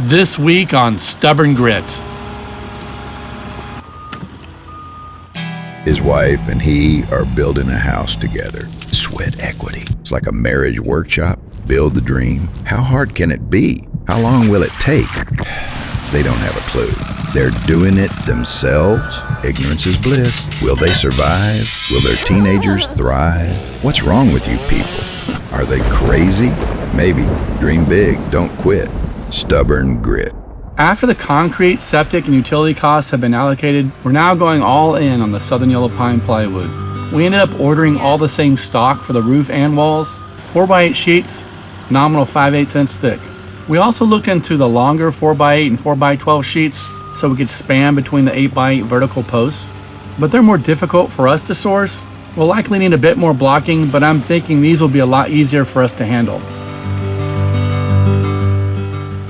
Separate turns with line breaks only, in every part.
This week on Stubborn Grit.
His wife and he are building a house together. Sweat equity. It's like a marriage workshop. Build the dream. How hard can it be? How long will it take? They don't have a clue. They're doing it themselves. Ignorance is bliss. Will they survive? Will their teenagers thrive? What's wrong with you people? Are they crazy? Maybe. Dream big. Don't quit. Stubborn Grit.
After the concrete, septic, and utility costs have been allocated, we're now going all in on the Southern Yellow Pine plywood. We ended up ordering all the same stock for the roof and walls, 4x8 sheets, nominal 5/8 inch thick. We also looked into the longer 4x8 and 4x12 sheets so we could span between the 8x8 vertical posts, but they're more difficult for us to source. We'll likely need a bit more blocking, but I'm thinking these will be a lot easier for us to handle.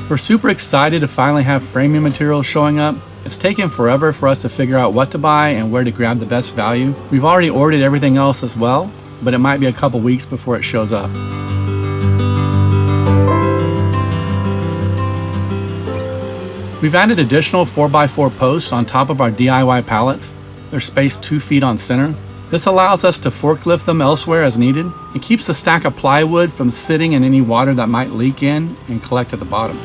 We're super excited to finally have framing materials showing up. It's taken forever for us to figure out what to buy and where to grab the best value. We've already ordered everything else as well, but it might be a couple weeks before it shows up. We've added additional 4x4 posts on top of our DIY pallets. They're spaced 2 feet on center. This allows us to forklift them elsewhere as needed. It keeps the stack of plywood from sitting in any water that might leak in and collect at the bottom.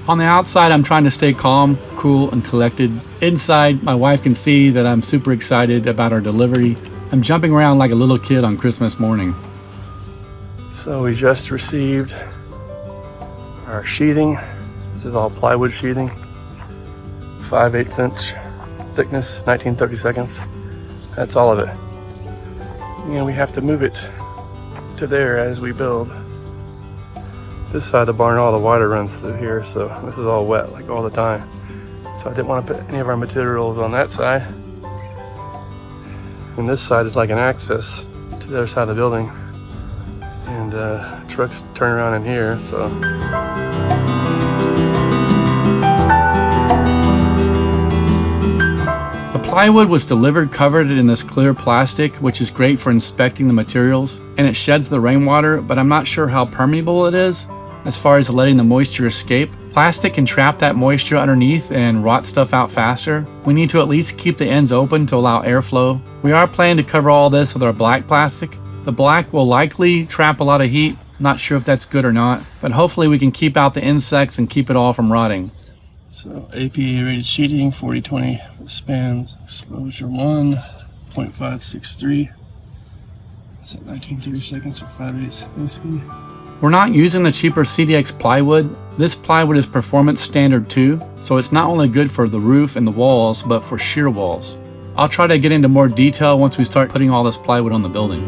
On the outside, I'm trying to stay calm, cool, and collected. Inside, my wife can see that I'm super excited about our delivery. I'm jumping around like a little kid on Christmas morning. So we just received our sheathing. This is all plywood sheathing. 5/8 inch thickness, 19/32. That's all of it. And we have to move it to there as we build. This side of the barn, all the water runs through here, so this is all wet like all the time. So I didn't want to put any of our materials on that side. And this side is like an access to the other side of the building. And trucks turn around in here, so. The plywood was delivered covered in this clear plastic, which is great for inspecting the materials, and it sheds the rainwater, but I'm not sure how permeable it is as far as letting the moisture escape. Plastic can trap that moisture underneath and rot stuff out faster. We need to at least keep the ends open to allow airflow. We are planning to cover all this with our black plastic. The black will likely trap a lot of heat. Not sure if that's good or not, but hopefully we can keep out the insects and keep it all from rotting. So APA rated sheeting, 40/20 span, exposure 1.563. It's at 19/32 or 5/8 basically. We're not using the cheaper CDX plywood. This plywood is performance standard too, so it's not only good for the roof and the walls, but for shear walls. I'll try to get into more detail once we start putting all this plywood on the building.